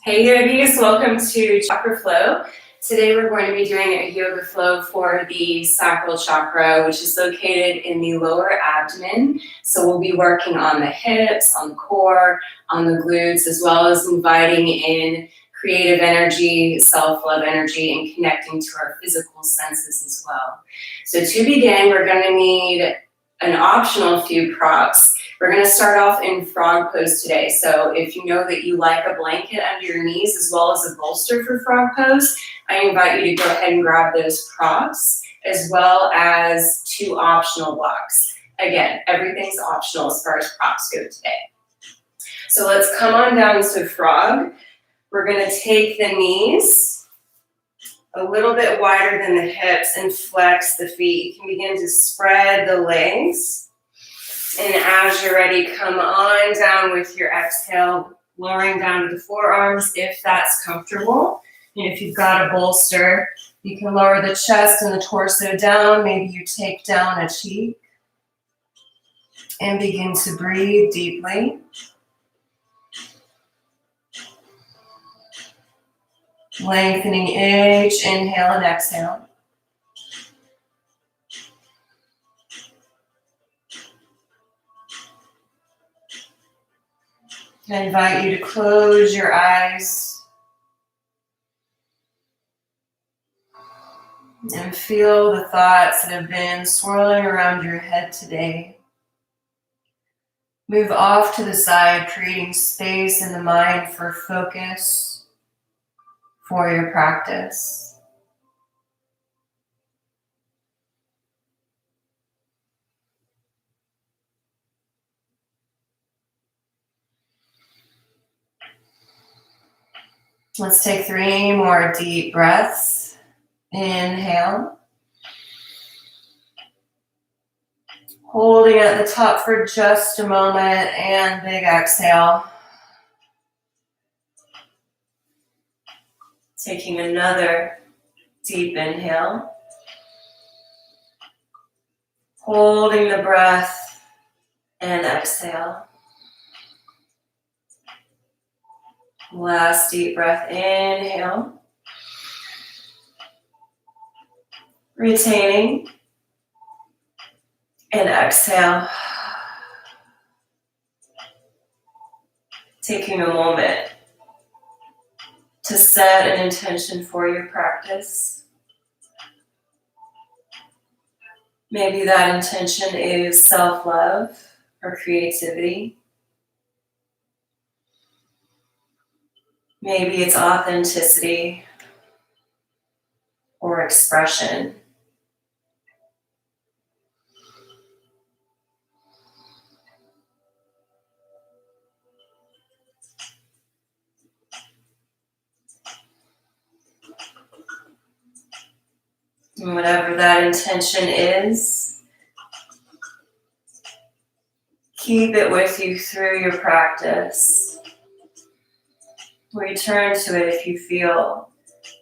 Hey yogis, welcome to Chakra Flow. Today we're going to be doing a yoga flow for the Sacral Chakra, which is located in the lower abdomen. So we'll be working on the hips, on the core, on the glutes, as well as inviting in creative energy, self-love energy, and connecting to our physical senses as well. So to begin, we're going to need an optional few props. We're going to start off in frog pose today. So if you know that you like a blanket under your knees as well as a bolster for frog pose, I invite you to go ahead and grab those props as well as two optional blocks. Again, everything's optional as far as props go today. So let's come on down to frog. We're going to take the knees a little bit wider than the hips and flex the feet. You can begin to spread the legs. And as you're ready, come on down with your exhale, lowering down to the forearms if that's comfortable. And if you've got a bolster, you can lower the chest and the torso down. Maybe you take down a cheek and begin to breathe deeply. Lengthening each inhale and exhale. I invite you to close your eyes and feel the thoughts that have been swirling around your head today. Move off to the side, creating space in the mind for focus for your practice. Let's take 3 more deep breaths. Inhale. Holding at the top for just a moment and big exhale. Taking another deep inhale. Holding the breath and exhale. Last deep breath, inhale. Retaining. And exhale. Taking a moment to set an intention for your practice. Maybe that intention is self-love or creativity. Maybe it's authenticity or expression. And whatever that intention is, keep it with you through your practice. Return to it if you feel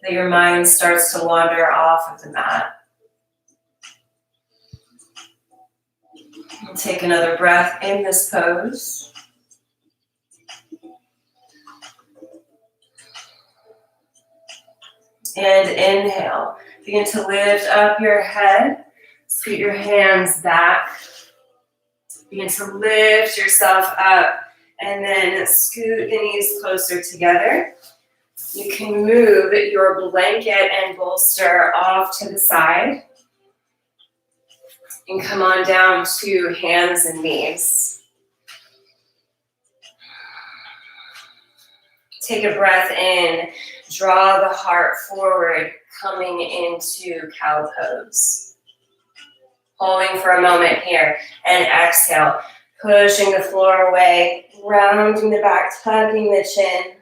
that your mind starts to wander off of the mat. And take another breath in this pose. And inhale. Begin to lift up your head. Scoot your hands back. Begin to lift yourself up. And then scoot the knees closer together. You can move your blanket and bolster off to the side. And come on down to hands and knees. Take a breath in. Draw the heart forward, coming into cow pose. Holding for a moment here. And exhale. Pushing the floor away. Rounding the back, tucking the chin.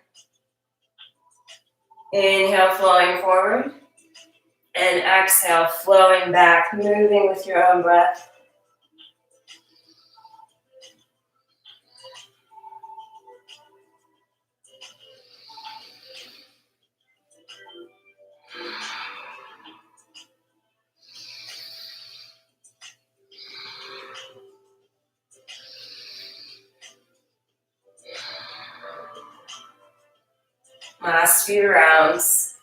Inhale, flowing forward. And exhale, flowing back, moving with your own breath. Last few rounds.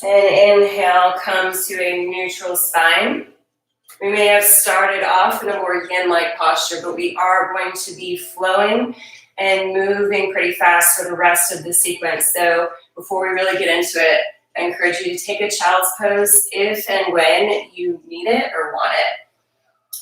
And inhale, come to a neutral spine. We may have started off in a more yin-like posture, but we are going to be flowing and moving pretty fast for the rest of the sequence. So before we really get into it, I encourage you to take a child's pose if and when you need it or want it.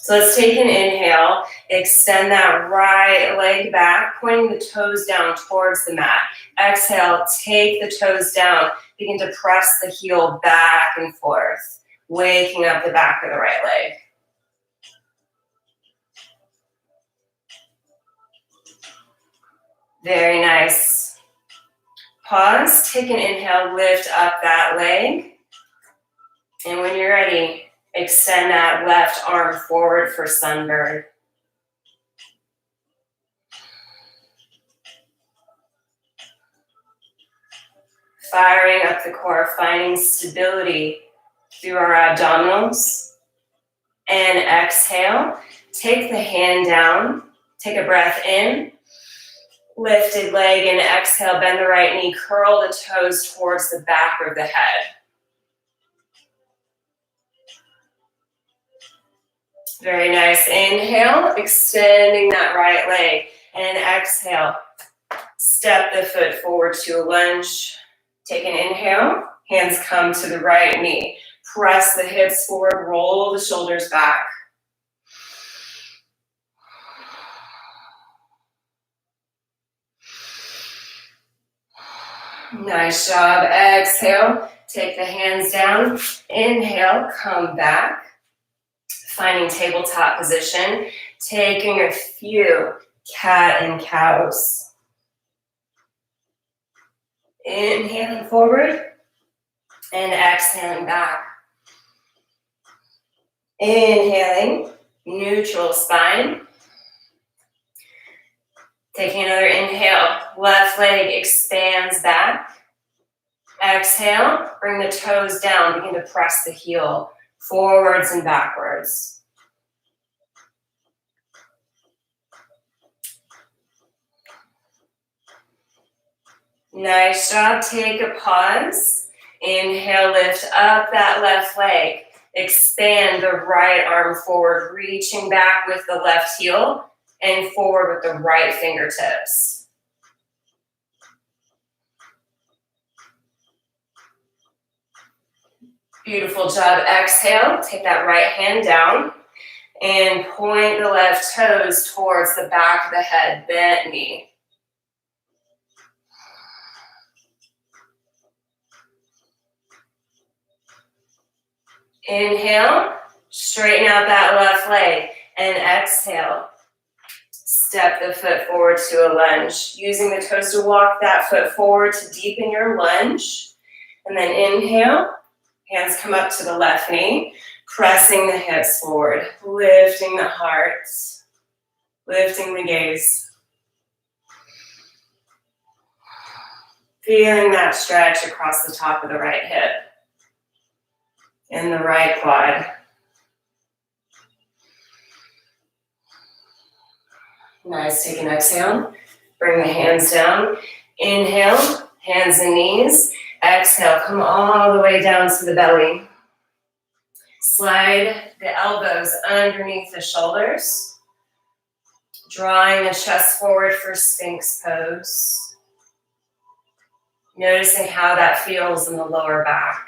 So let's take an inhale, extend that right leg back, pointing the toes down towards the mat. Exhale, take the toes down, begin to press the heel back and forth, waking up the back of the right leg. Very nice. Pause, take an inhale, lift up that leg. And when you're ready, extend that left arm forward for sunbird. Firing up the core, finding stability through our abdominals. And exhale, take the hand down, take a breath in, lifted leg, and exhale, bend the right knee, curl the toes towards the back of the head. Very nice. Inhale, extending that right leg, and exhale, step the foot forward to a lunge. Take an inhale, hands come to the right knee. Press the hips forward, roll the shoulders back. Nice job. Exhale, take the hands down. Inhale, come back. Finding tabletop position. Taking a few cat and cows. Inhaling forward and exhaling back. Inhaling, neutral spine. Taking another inhale, left leg expands back. Exhale, bring the toes down, begin to press the heel forwards and backwards. Nice job, take a pause. Inhale, lift up that left leg. Expand the right arm forward, reaching back with the left heel and forward with the right fingertips. Beautiful job. Exhale, take that right hand down and point the left toes towards the back of the head, bent knee. Inhale, straighten out that left leg, and exhale. Step the foot forward to a lunge, using the toes to walk that foot forward to deepen your lunge. And then inhale, hands come up to the left knee, pressing the hips forward, lifting the heart, lifting the gaze. Feeling that stretch across the top of the right hip and the right quad. Nice, take an exhale. Bring the hands down. Inhale, hands and knees. Exhale, come all the way down to the belly. Slide the elbows underneath the shoulders. Drawing the chest forward for Sphinx pose. Noticing how that feels in the lower back.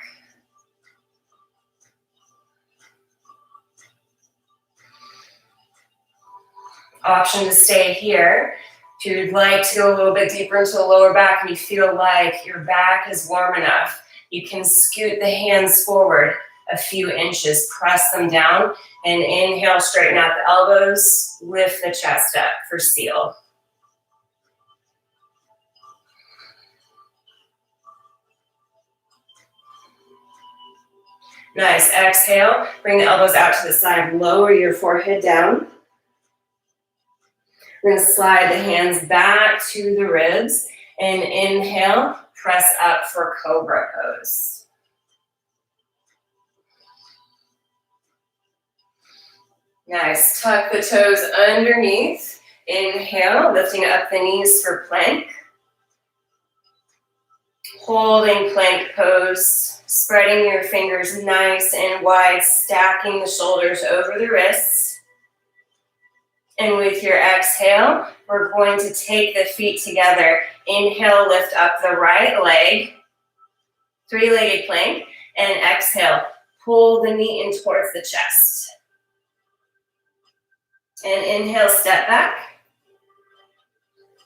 Option to stay here. If you'd like to go a little bit deeper into the lower back and you feel like your back is warm enough, you can scoot the hands forward a few inches, press them down, and inhale, straighten out the elbows, lift the chest up for seal. Nice, exhale, bring the elbows out to the side, lower your forehead down. We're going to slide the hands back to the ribs and inhale, press up for cobra pose. Nice. Tuck the toes underneath. Inhale, lifting up the knees for plank. Holding plank pose, spreading your fingers nice and wide, stacking the shoulders over the wrists. And with your exhale, we're going to take the feet together. Inhale, lift up the right leg, three-legged plank, and exhale, pull the knee in towards the chest. And inhale, step back.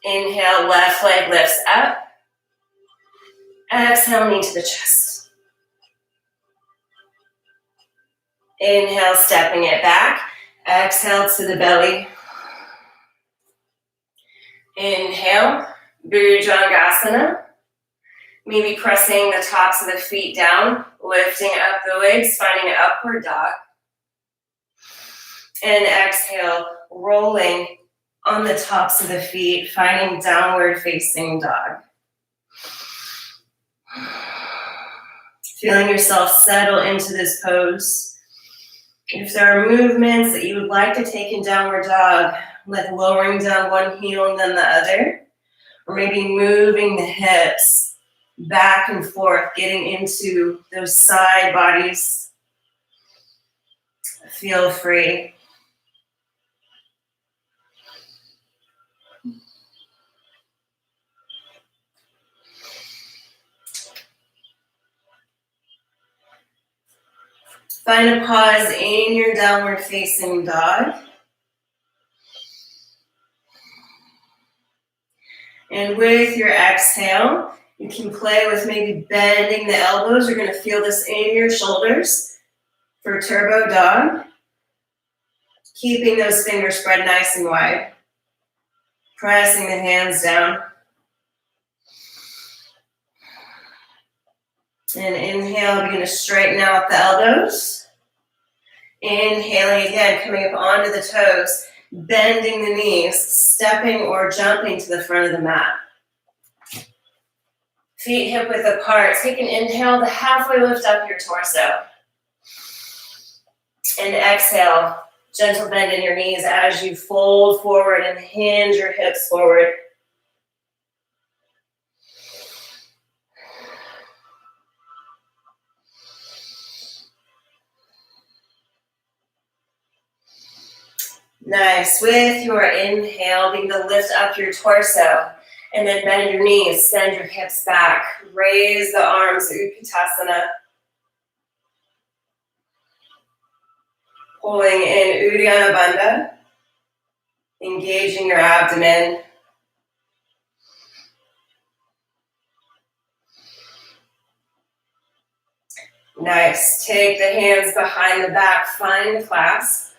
Inhale, left leg lifts up. Exhale, knee to the chest. Inhale, stepping it back. Exhale to the belly. Inhale, Bhujangasana. Maybe pressing the tops of the feet down, lifting up the legs, finding an upward dog. And exhale, rolling on the tops of the feet, finding downward facing dog. Feeling yourself settle into this pose. If there are movements that you would like to take in downward dog, like lowering down one heel and then the other, or maybe moving the hips back and forth, getting into those side bodies, feel free. Find a pause in your downward facing dog. And with your exhale, you can play with maybe bending the elbows. You're going to feel this in your shoulders for turbo dog. Keeping those fingers spread nice and wide. Pressing the hands down. And inhale, begin to straighten out the elbows. Inhaling again, coming up onto the toes, bending the knees, stepping or jumping to the front of the mat. Feet hip width apart. Take an inhale to halfway lift up your torso. And exhale, gentle bend in your knees as you fold forward and hinge your hips forward. Nice. With your inhale, begin to lift up your torso and then bend your knees, send your hips back. Raise the arms, Utkatasana. Pulling in Uddiyana Bandha, engaging your abdomen. Nice. Take the hands behind the back, find the clasp.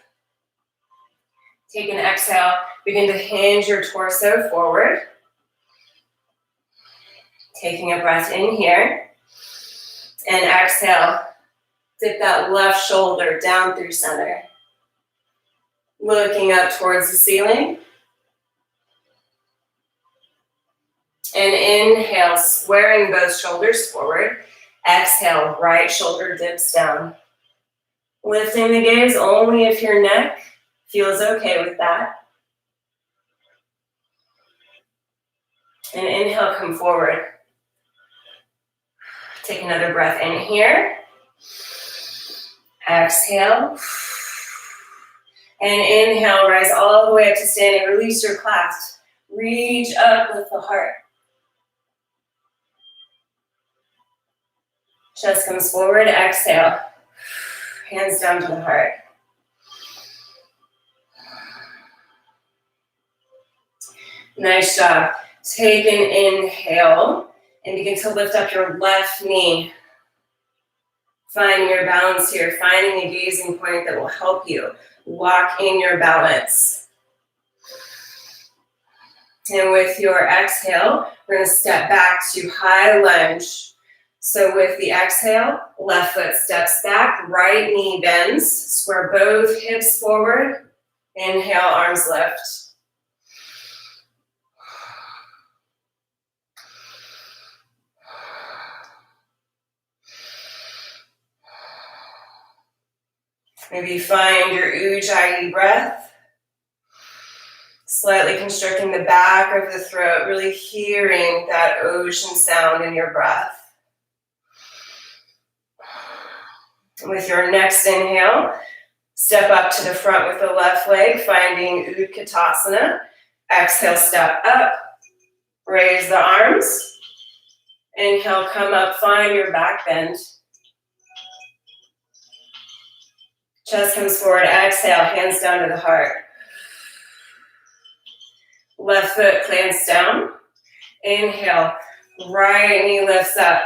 Take an exhale, begin to hinge your torso forward. Taking a breath in here. And exhale, dip that left shoulder down through center. Looking up towards the ceiling. And inhale, squaring both shoulders forward. Exhale, right shoulder dips down. Lifting the gaze only if your neck feels okay with that. And inhale, come forward. Take another breath in here. Exhale. And inhale, rise all the way up to standing. Release your clasp. Reach up with the heart. Chest comes forward. Exhale. Hands down to the heart. Nice job. Take an inhale and begin to lift up your left knee. Finding your balance here, finding a gazing point that will help you lock in your balance. And with your exhale, we're going to step back to high lunge. So with the exhale, left foot steps back, right knee bends, square both hips forward. Inhale, arms lift. Maybe find your Ujjayi breath, slightly constricting the back of the throat, really hearing that ocean sound in your breath. With your next inhale, step up to the front with the left leg, finding Utkatasana. Exhale, step up, raise the arms. Inhale, come up, find your back bend. Chest comes forward, exhale, hands down to the heart. Left foot plants down. Inhale, right knee lifts up.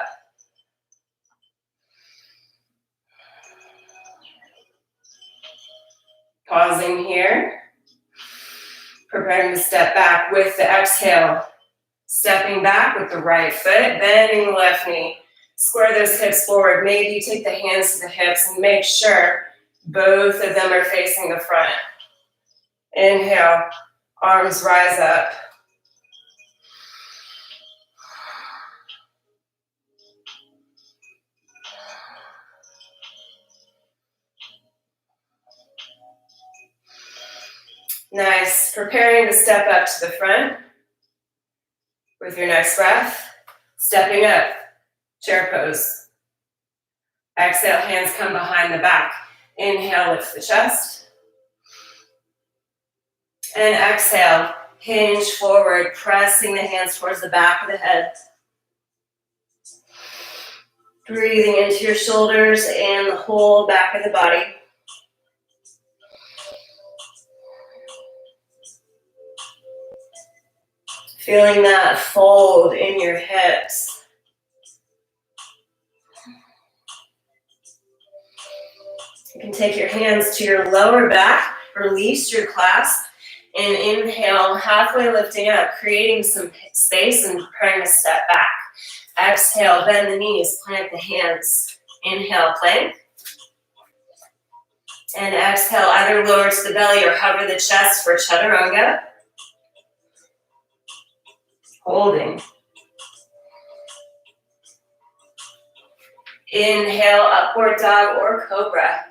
Pausing here. Preparing to step back with the exhale. Stepping back with the right foot, bending the left knee. Square those hips forward. Maybe you take the hands to the hips and make sure both of them are facing the front. Inhale, arms rise up. Nice. Preparing to step up to the front. With your next breath, stepping up, chair pose. Exhale, hands come behind the back. Inhale, lift the chest. And exhale, hinge forward, pressing the hands towards the back of the head. Breathing into your shoulders and the whole back of the body. Feeling that fold in your hips. You can take your hands to your lower back, release your clasp, and inhale, halfway lifting up, creating some space and preparing to step back. Exhale, bend the knees, plant the hands. Inhale, plank. And exhale, either lower to the belly or hover the chest for chaturanga. Holding. Inhale, upward dog or cobra.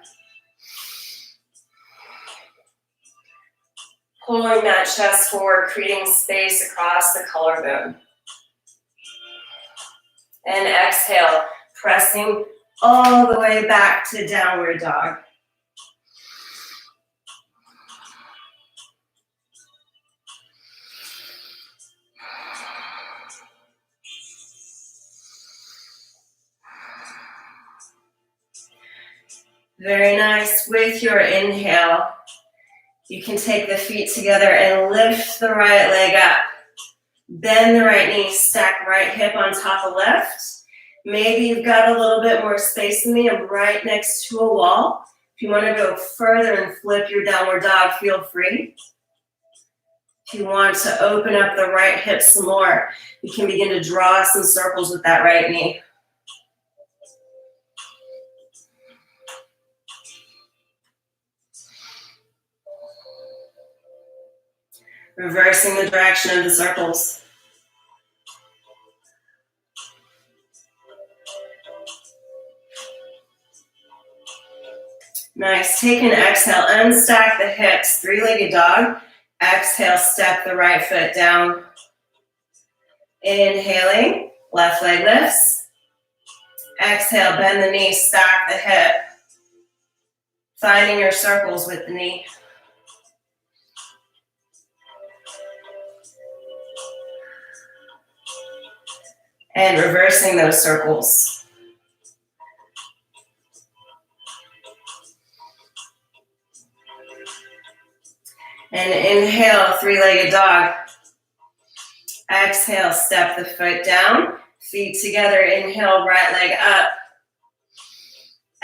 Pulling that chest forward, creating space across the collarbone. And exhale, pressing all the way back to downward dog. Very nice. With your inhale, you can take the feet together and lift the right leg up. Bend the right knee, stack right hip on top of left. Maybe you've got a little bit more space in me. I'm right next to a wall. If you want to go further and flip your downward dog, feel free. If you want to open up the right hip some more, you can begin to draw some circles with that right knee. Reversing the direction of the circles. Nice. Take an exhale. Unstack the hips. Three-legged dog. Exhale. Step the right foot down. Inhaling. Left leg lifts. Exhale. Bend the knee. Stack the hip. Finding your circles with the knee. And reversing those circles. And inhale, three-legged dog. Exhale, step the foot down. Feet together, inhale, right leg up.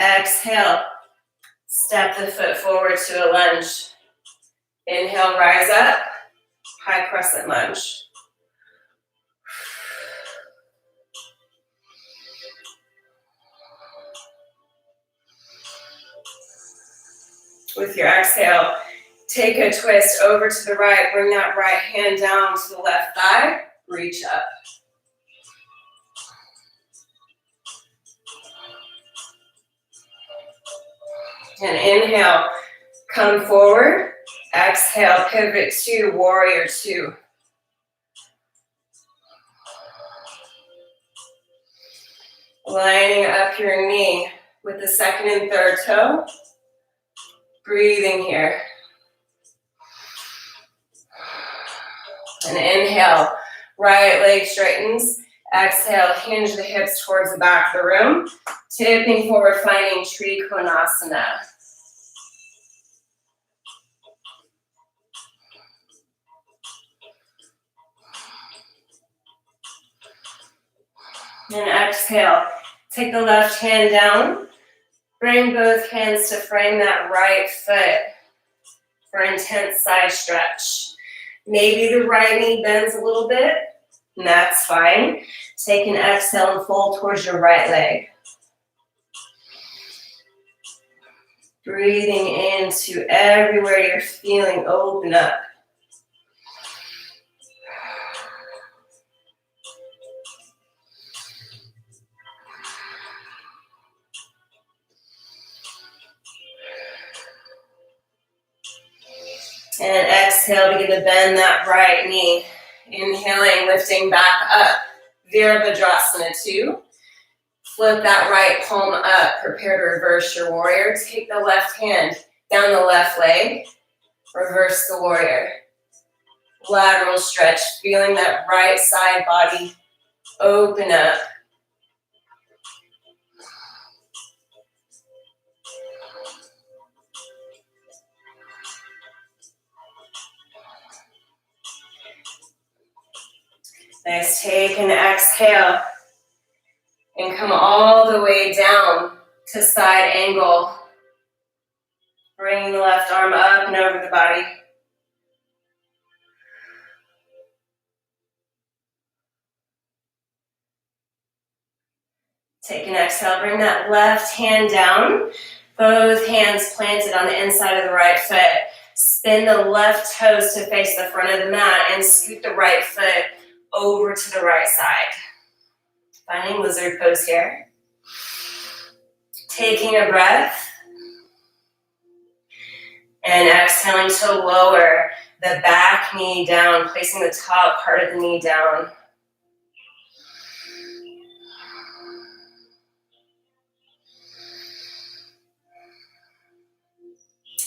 Exhale, step the foot forward to a lunge. Inhale, rise up. High crescent lunge. With your exhale, take a twist over to the right. Bring that right hand down to the left thigh. Reach up. And inhale, come forward. Exhale, pivot to warrior two. Lining up your knee with the second and third toe. Breathing here. And inhale, right leg straightens. Exhale, hinge the hips towards the back of the room. Tipping forward, finding Trikonasana. And exhale, take the left hand down. Bring both hands to frame that right foot for intense side stretch. Maybe the right knee bends a little bit, and that's fine. Take an exhale and fold towards your right leg. Breathing into everywhere you're feeling open up. And exhale, begin to bend that right knee. Inhaling, lifting back up. Virabhadrasana 2. Flip that right palm up. Prepare to reverse your warrior. Take the left hand down the left leg. Reverse the warrior. Lateral stretch. Feeling that right side body open up. Nice. Take an exhale and come all the way down to side angle. Bring the left arm up and over the body. Take an exhale, bring that left hand down. Both hands planted on the inside of the right foot. Spin the left toes to face the front of the mat and scoot the right foot over to the right side. Finding lizard pose here. Taking a breath. And exhaling to lower the back knee down, placing the top part of the knee down.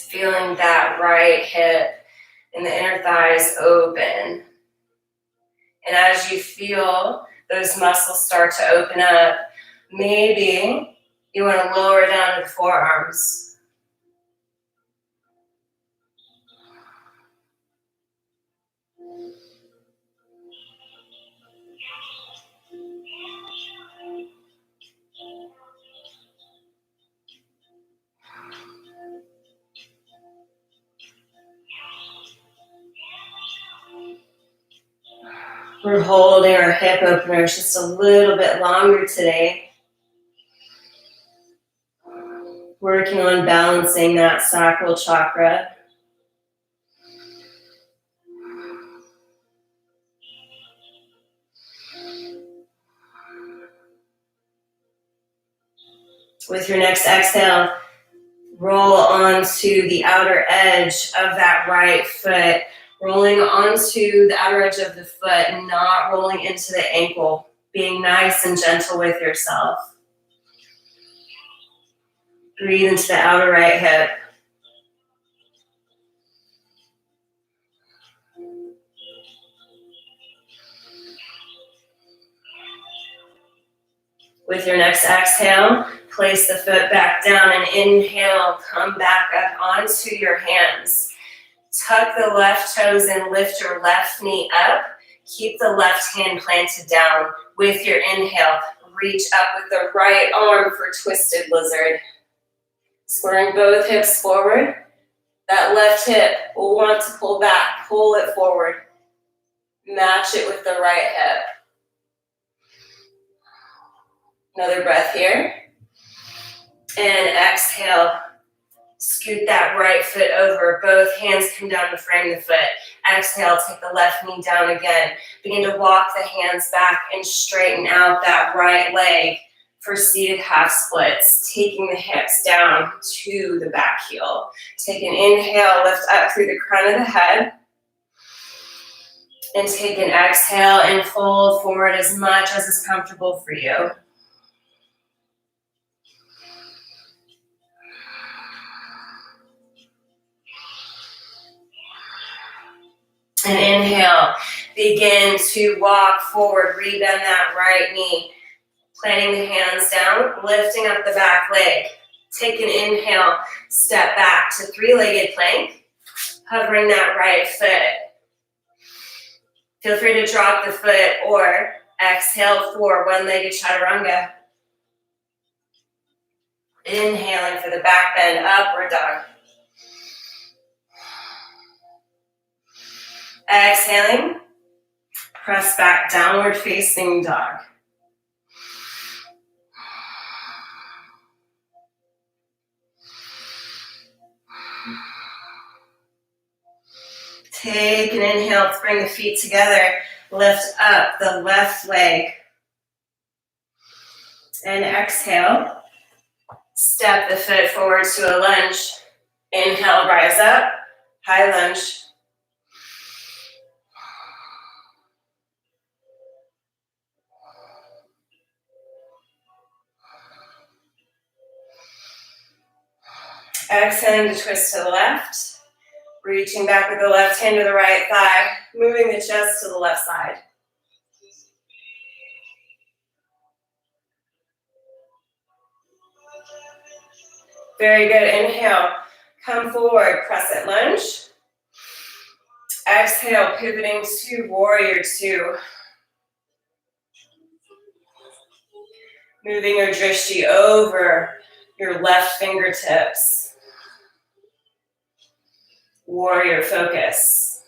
Feeling that right hip and the inner thighs open. And as you feel those muscles start to open up, maybe you want to lower down to the forearms. We're holding our hip openers just a little bit longer today. Working on balancing that sacral chakra. With your next exhale, roll onto the outer edge of that right foot. Rolling onto the outer edge of the foot and not rolling into the ankle. Being nice and gentle with yourself. Breathe into the outer right hip. With your next exhale, place the foot back down and inhale, come back up onto your hands. Tuck the left toes in, lift your left knee up. Keep the left hand planted down. With your inhale, reach up with the right arm for twisted lizard. Squaring both hips forward. That left hip will want to pull back, pull it forward. Match it with the right hip. Another breath here. And exhale. Scoot that right foot over. Both hands come down to frame the foot. Exhale, take the left knee down again. Begin to walk the hands back and straighten out that right leg. for seated half splits, taking the hips down to the back heel. Take an inhale, lift up through the crown of the head. And take an exhale and fold forward as much as is comfortable for you. And inhale, begin to walk forward, rebend that right knee. Planting the hands down, lifting up the back leg. Take an inhale, step back to three-legged plank, hovering that right foot. Feel free to drop the foot or exhale for one-legged chaturanga. Inhaling for the back bend, upward dog. Exhaling, press back, downward facing dog. Take an inhale to bring the feet together. Lift up the left leg. And exhale. Step the foot forward to a lunge. Inhale, rise up. High lunge. Exhaling to twist to the left. Reaching back with the left hand to the right thigh, moving the chest to the left side. Very good. Inhale, come forward, crescent lunge. Exhale, pivoting to warrior two. Moving your drishti over your left fingertips. Warrior focus.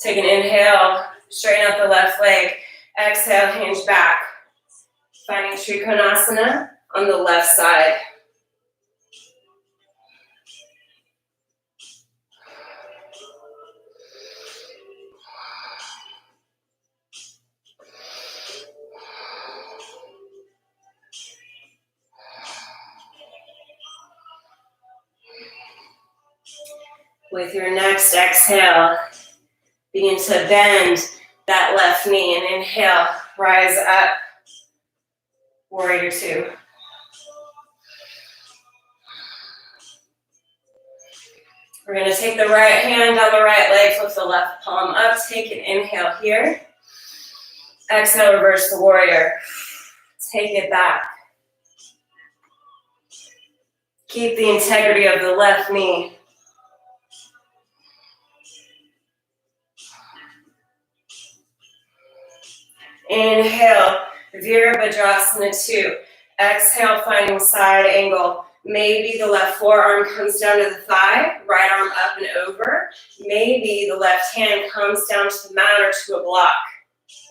Take an inhale, straighten out the left leg. Exhale, hinge back. Finding Trikonasana on the left side. With your next exhale, begin to bend that left knee and inhale, rise up, warrior two. We're going to take the right hand on the right leg, flip the left palm up, take an inhale here. Exhale, reverse the warrior. Take it back. Keep the integrity of the left knee. Inhale, Virabhadrasana 2. Exhale, finding side angle. Maybe the left forearm comes down to the thigh, right arm up and over. Maybe the left hand comes down to the mat or to a block.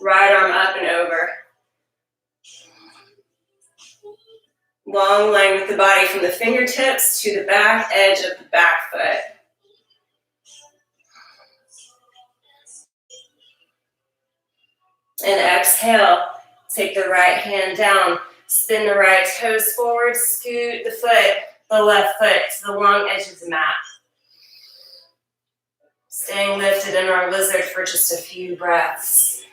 Right arm up and over. Long line with the body from the fingertips to the back edge of the back foot. And exhale, take the right hand down, spin the right toes forward, scoot the left foot to the long edge of the mat. Staying lifted in our lizard for just a few breaths.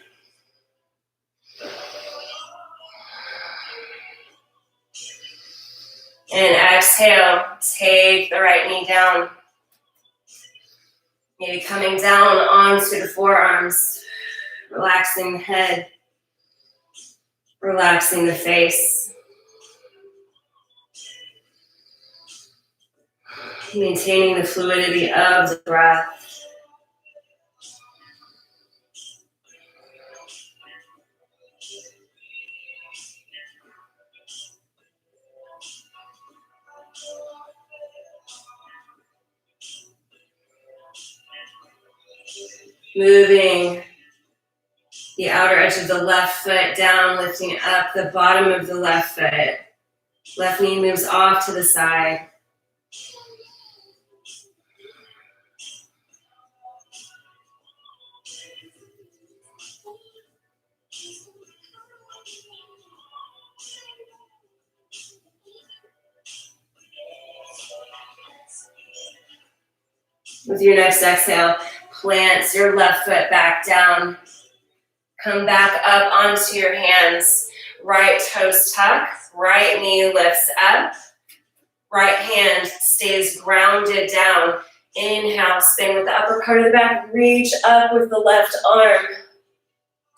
And exhale, take the right knee down. Maybe coming down onto the forearms. Relaxing the head, relaxing the face. Maintaining the fluidity of the breath. Moving the outer edge of the left foot down, lifting up the bottom of the left foot. Left knee moves off to the side. With your next exhale, plant your left foot back down. Come back up onto your hands. Right toes tuck, right knee lifts up. Right hand stays grounded down. Inhale, spin with the upper part of the back. Reach up with the left arm.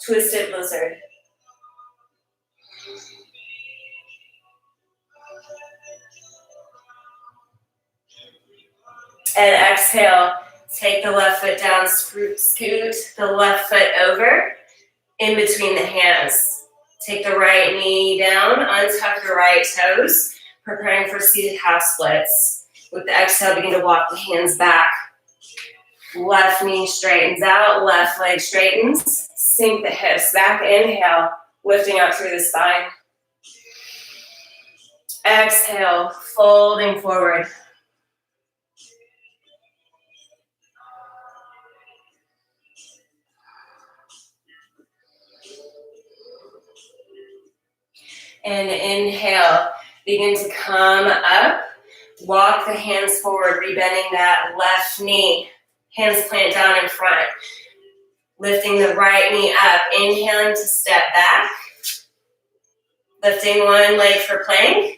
Twisted lizard. And exhale, take the left foot down, scoot the left foot over in between the hands. Take the right knee down, untuck the right toes, preparing for seated half splits. With the exhale, begin to walk the hands back. Left knee straightens out, left leg straightens. Sink the hips back, inhale, lifting out through the spine. Exhale, folding forward. And inhale, begin to come up. Walk the hands forward, rebending that left knee. Hands plant down in front. Lifting the right knee up. Inhaling to step back. Lifting one leg for plank.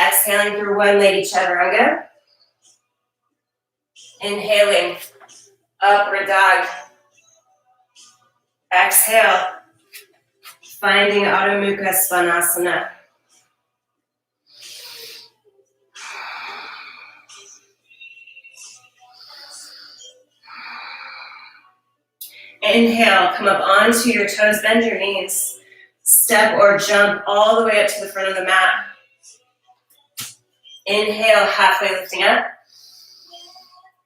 Exhaling through one-legged chaturanga. Inhaling, upward dog. Exhale, finding Adho Mukha Svanasana. Inhale, come up onto your toes, bend your knees. Step or jump all the way up to the front of the mat. Inhale, halfway lifting up.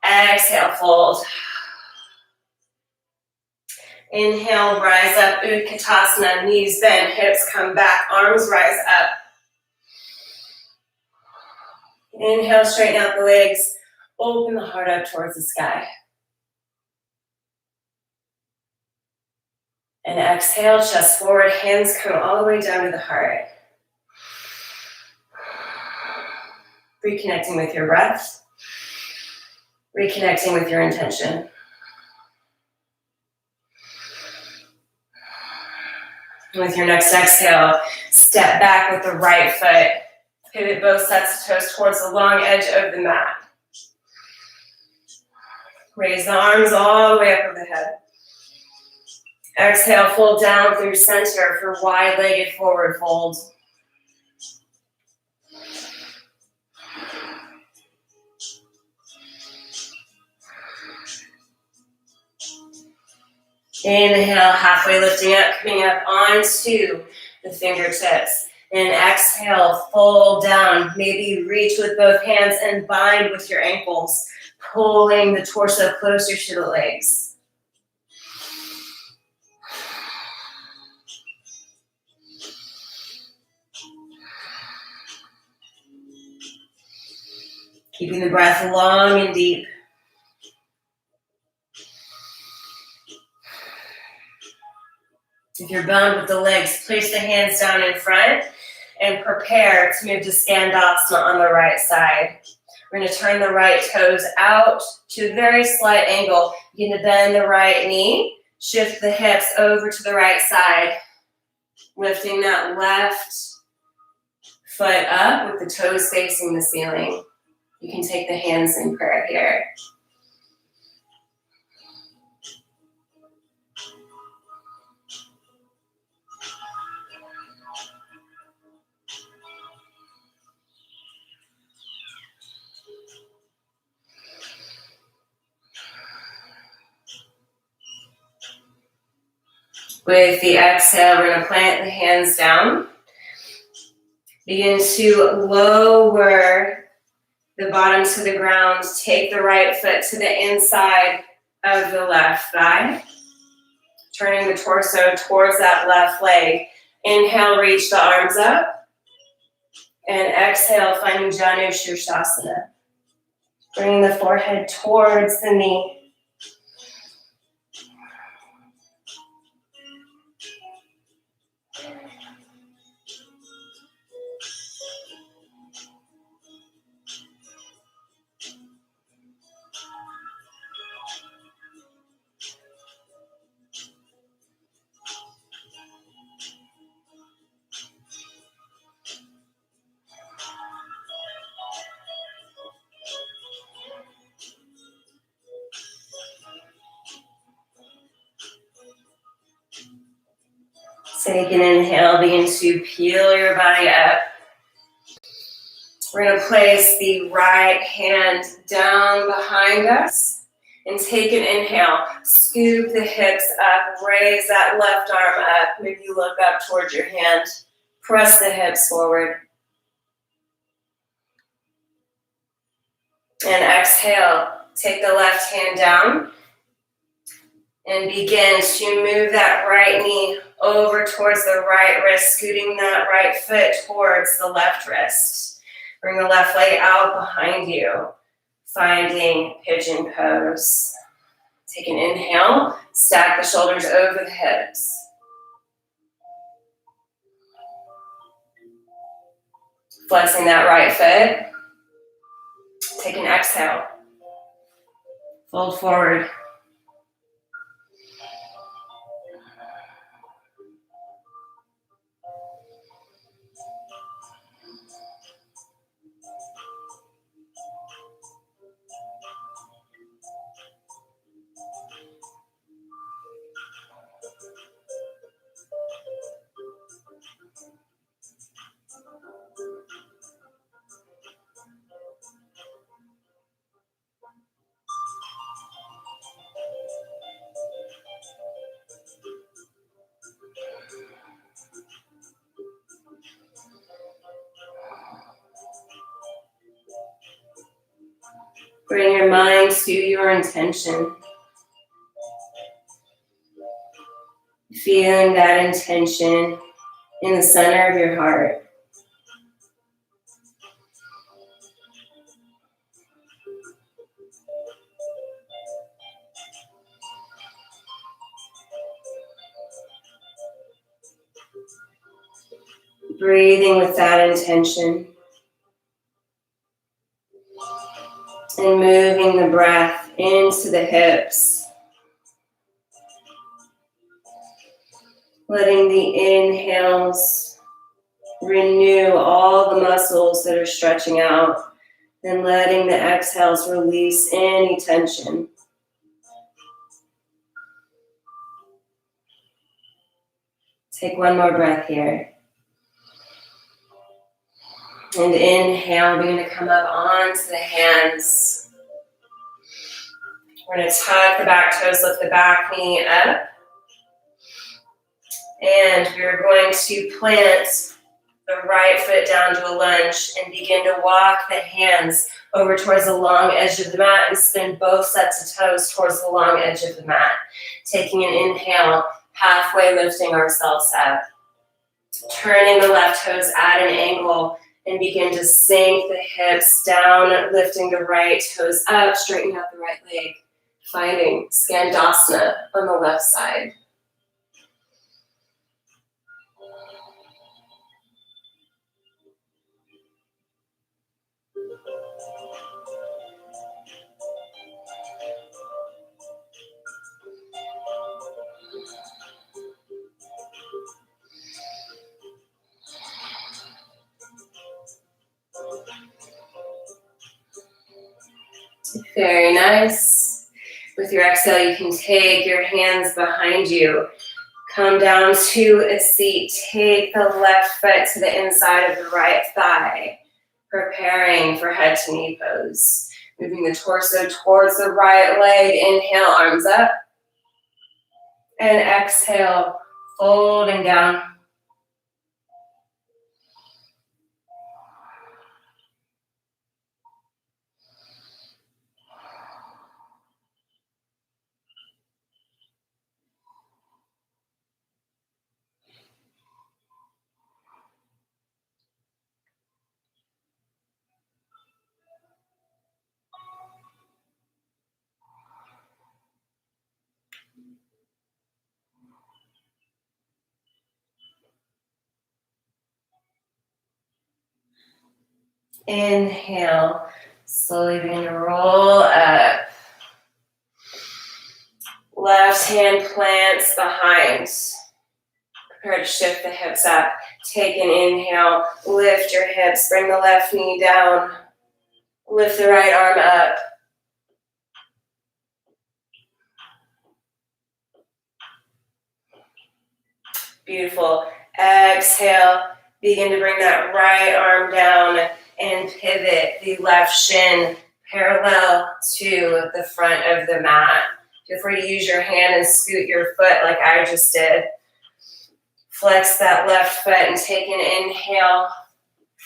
Exhale, fold. Inhale, rise up, Utkatasana, knees bend, hips come back, arms rise up. Inhale, straighten out the legs, open the heart up towards the sky. And exhale, chest forward, hands come all the way down to the heart. Reconnecting with your breath. Reconnecting with your intention. With your next exhale, step back with the right foot. Pivot both sets of toes towards the long edge of the mat. Raise the arms all the way up over the head. Exhale, fold down through center for wide-legged forward fold. Inhale, halfway lifting up, coming up onto the fingertips. And exhale, fold down. Maybe reach with both hands and bind with your ankles, pulling the torso closer to the legs. Keeping the breath long and deep. If you're bound with the legs, place the hands down in front and prepare to move to Skandasana on the right side. We're going to turn the right toes out to a very slight angle. Begin to bend the right knee, shift the hips over to the right side, lifting that left foot up with the toes facing the ceiling. You can take the hands in prayer here. With the exhale, we're going to plant the hands down. Begin to lower the bottom to the ground. Take the right foot to the inside of the left thigh. Turning the torso towards that left leg. Inhale, reach the arms up. And exhale, finding Janu Shirshasana. Bringing the forehead towards the knee. Take an inhale, begin to peel your body up. We're going to place the right hand down behind us and take an inhale. Scoop the hips up, raise that left arm up. Maybe you look up towards your hand. Press the hips forward. And exhale, take the left hand down and begin to move that right knee over towards the right wrist, scooting that right foot towards the left wrist. Bring the left leg out behind you, finding pigeon pose. Take an inhale, stack the shoulders over the hips. Flexing that right foot. Take an exhale. Fold forward. Bring your mind to your intention. Feeling that intention in the center of your heart. Breathing with that intention. And moving the breath into the hips. Letting the inhales renew all the muscles that are stretching out. Then letting the exhales release any tension. Take one more breath here. And inhale, begin to come up onto the hands. We're going to tuck the back toes, lift the back knee up. And we're going to plant the right foot down to a lunge and begin to walk the hands over towards the long edge of the mat and spin both sets of toes towards the long edge of the mat. Taking an inhale, halfway lifting ourselves up. Turning the left toes at an angle and begin to sink the hips down, lifting the right toes up, straightening out the right leg, finding Skandasana on the left side. Very nice. With your exhale, you can take your hands behind you. Come down to a seat. Take the left foot to the inside of the right thigh. Preparing for head to knee pose. Moving the torso towards the right leg. Inhale, arms up. And exhale, folding down. Inhale, slowly begin to roll up. Left hand plants behind. Prepare to shift the hips up. Take an inhale, lift your hips, bring the left knee down. Lift the right arm up. Beautiful. Exhale. Begin to bring that right arm down and pivot the left shin parallel to the front of the mat. Feel free to use your hand and scoot your foot like I just did. Flex that left foot and take an inhale,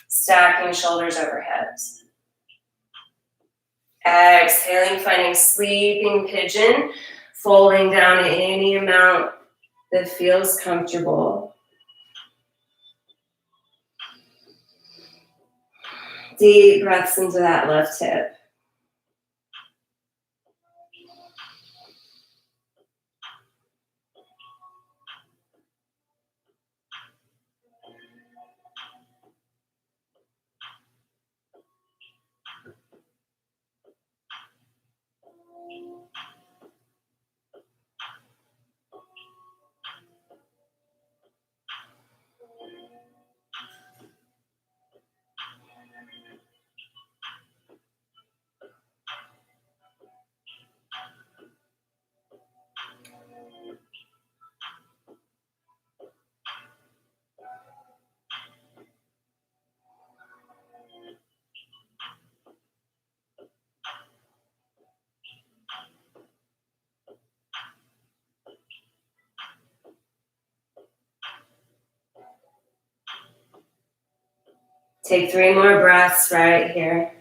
stacking shoulders over hips. Exhaling, finding sleeping pigeon, folding down any amount that feels comfortable. Deep breaths into that left hip. Take 3 more breaths right here.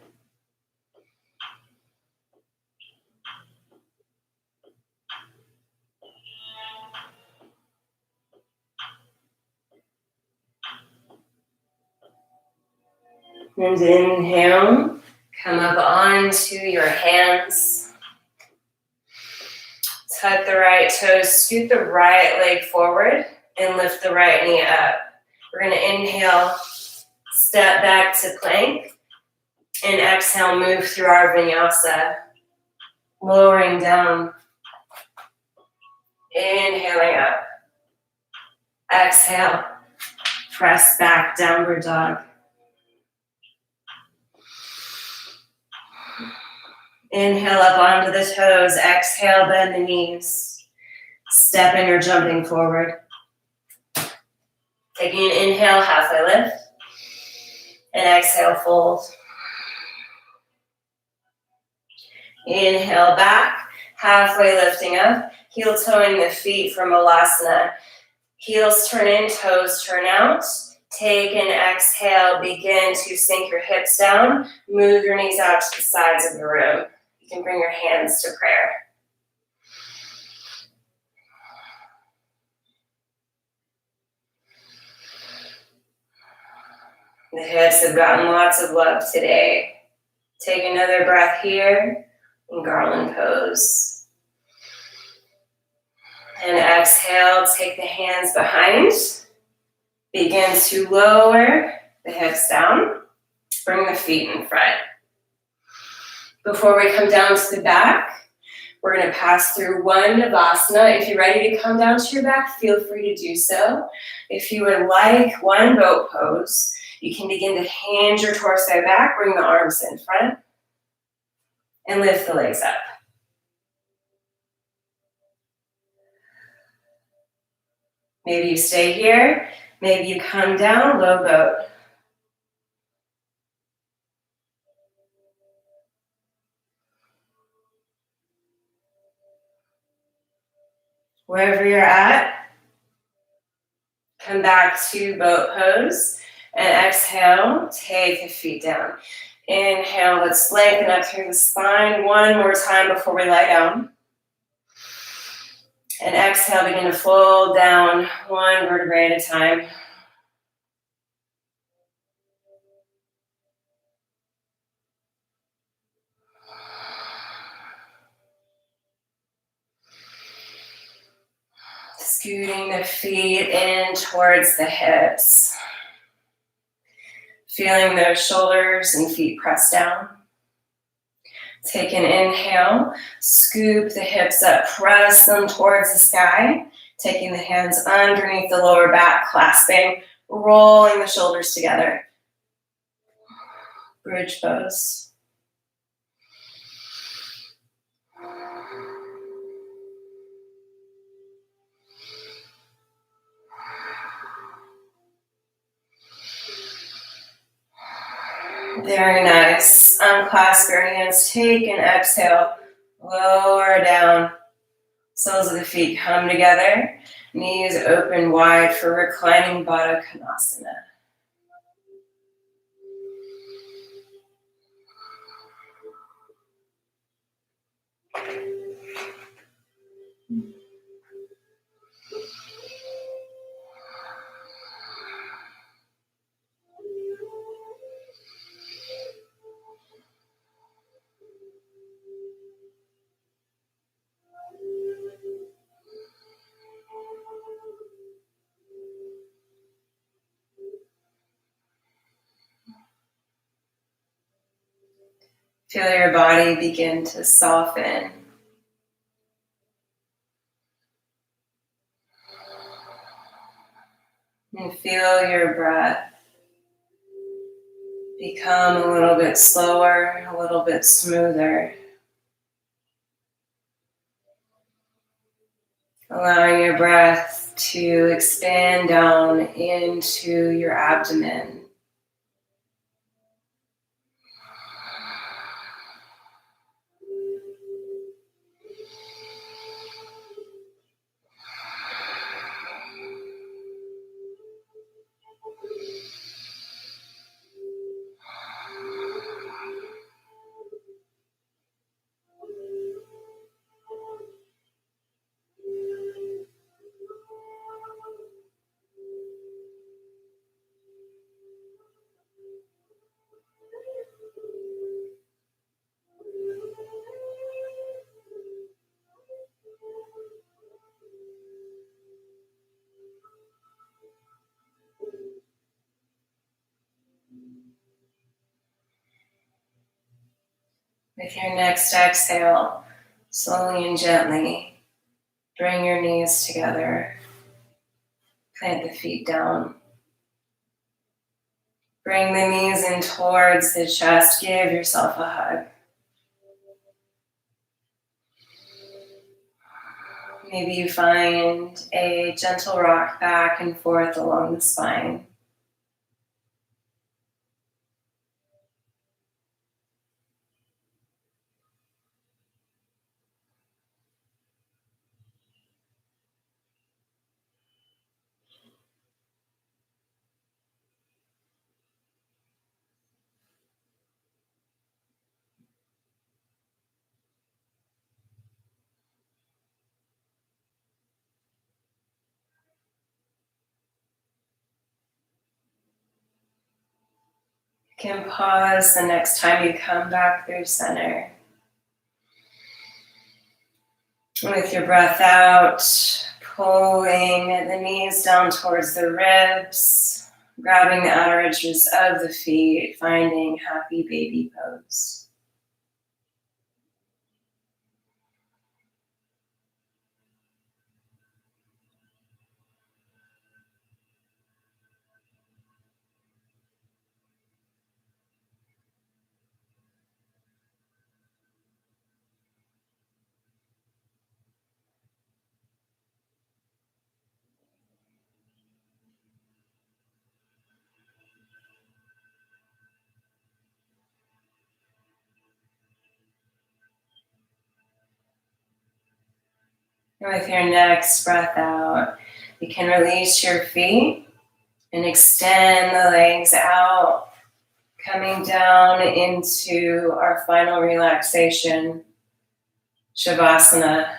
And inhale, come up onto your hands. Tuck the right toes, scoot the right leg forward, and lift the right knee up. We're going to inhale, step back to plank, and exhale, move through our vinyasa. Lowering down, inhaling up. Exhale, press back, downward dog. Inhale up onto the toes, exhale, bend the knees. Stepping or jumping forward. Taking an inhale, halfway lift. And exhale, fold. Inhale back, halfway lifting up. Heel toeing the feet for Malasana. Heels turn in, toes turn out. Take an exhale, begin to sink your hips down. Move your knees out to the sides of the room. You can bring your hands to prayer. The hips have gotten lots of love today. Take another breath here in garland pose. And exhale, take the hands behind. Begin to lower the hips down. Bring the feet in front. Before we come down to the back, we're going to pass through one Navasana. If you're ready to come down to your back, feel free to do so. If you would like one boat pose, you can begin to hand your torso back, bring the arms in front, and lift the legs up. Maybe you stay here, maybe you come down, low boat. Wherever you're at, come back to boat pose, and exhale, take the feet down. Inhale, let's lengthen up through the spine one more time before we lie down. And exhale, begin to fold down one vertebrae at a time. Scooting the feet in towards the hips. Feeling those shoulders and feet press down. Take an inhale, scoop the hips up, press them towards the sky. Taking the hands underneath the lower back, clasping, rolling the shoulders together. Bridge pose. Very nice. Unclasp your hands, take an exhale, lower down. Soles of the feet come together, knees open wide for reclining Baddha Konasana. Feel your body begin to soften. And feel your breath become a little bit slower, a little bit smoother. Allowing your breath to expand down into your abdomen. With your next exhale, slowly and gently, bring your knees together. Plant the feet down. Bring the knees in towards the chest. Give yourself a hug. Maybe you find a gentle rock back and forth along the spine. You can pause the next time you come back through center. With your breath out, pulling the knees down towards the ribs, grabbing the outer edges of the feet, finding happy baby pose. And with your next breath out, you can release your feet and extend the legs out, coming down into our final relaxation, Shavasana.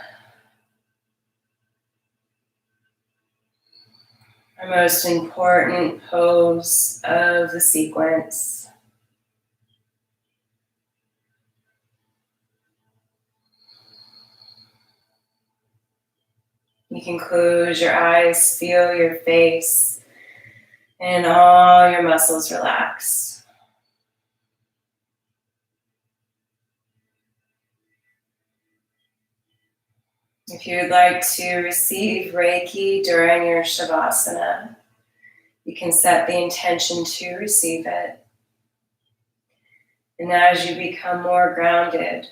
Our most important pose of the sequence. You can close your eyes, feel your face, and all your muscles relax. If you would like to receive Reiki during your Shavasana, you can set the intention to receive it. And as you become more grounded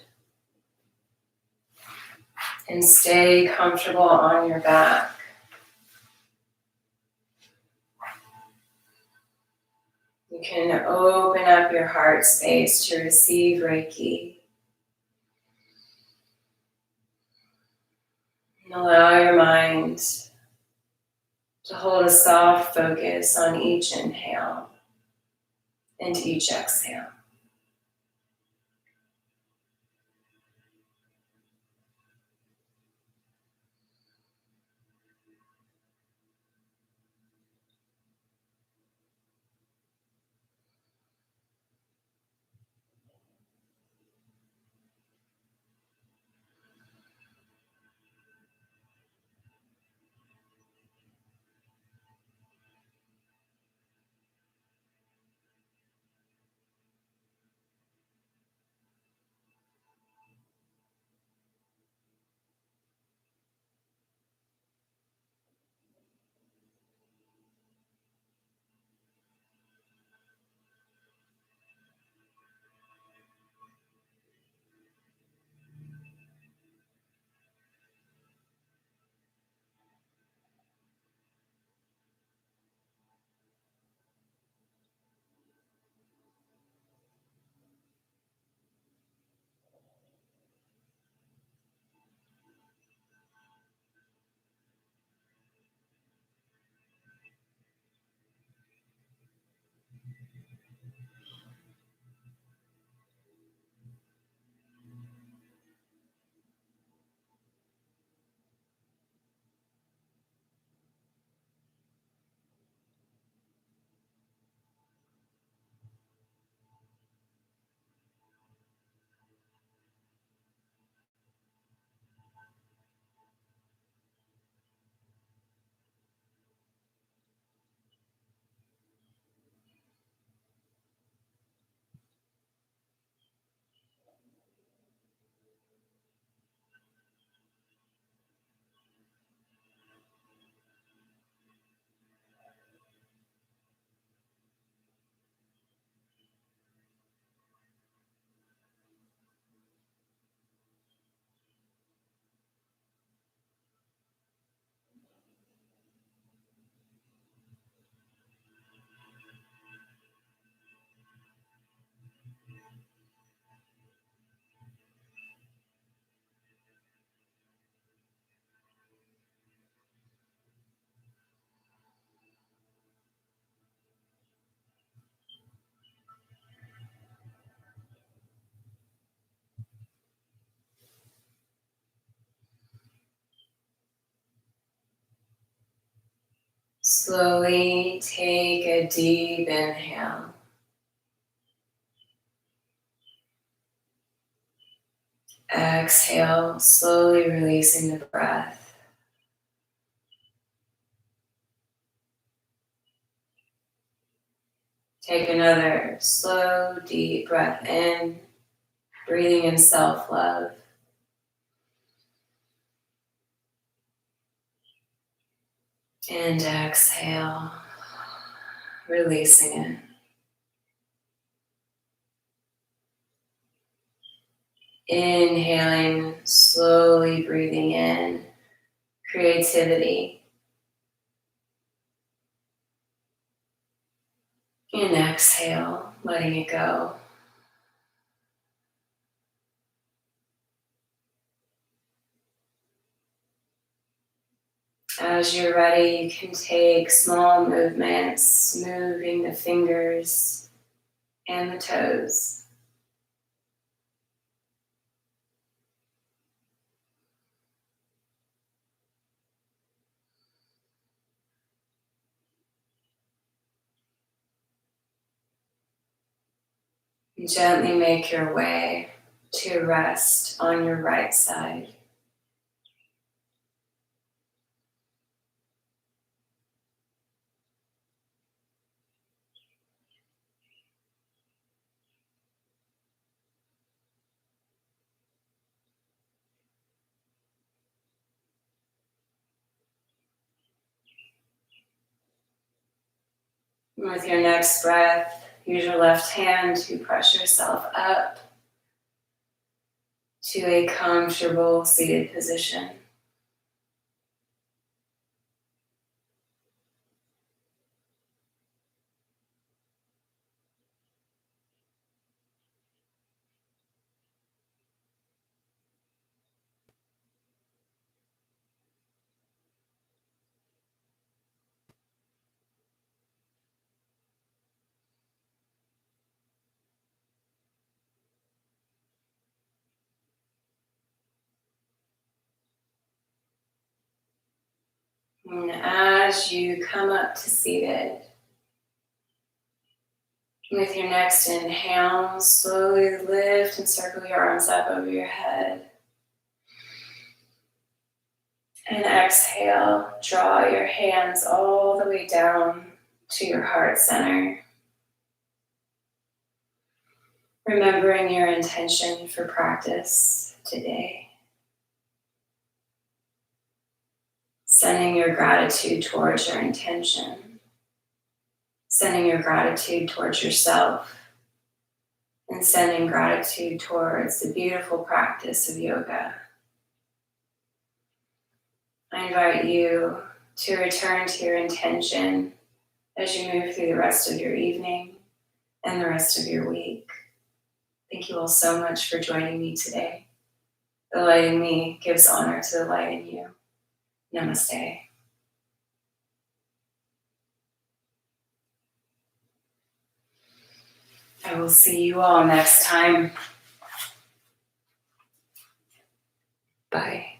and stay comfortable on your back, You can open up your heart space to receive Reiki. And allow your mind to hold a soft focus on each inhale and each exhale. Slowly take a deep inhale. Exhale, slowly releasing the breath. Take another slow, deep breath in, breathing in self-love. And exhale, releasing it. Inhaling, slowly breathing in creativity. And exhale, letting it go. As you're ready, you can take small movements, moving the fingers and the toes. And gently make your way to rest on your right side. And with your next breath, use your left hand to press yourself up to a comfortable seated position. And as you come up to seated, with your next inhale, slowly lift and circle your arms up over your head. And exhale, draw your hands all the way down to your heart center. Remembering your intention for practice today. Sending your gratitude towards your intention. Sending your gratitude towards yourself. And sending gratitude towards the beautiful practice of yoga. I invite you to return to your intention as you move through the rest of your evening and the rest of your week. Thank you all so much for joining me today. The light in me gives honor to the light in you. Namaste. I will see you all next time. Bye.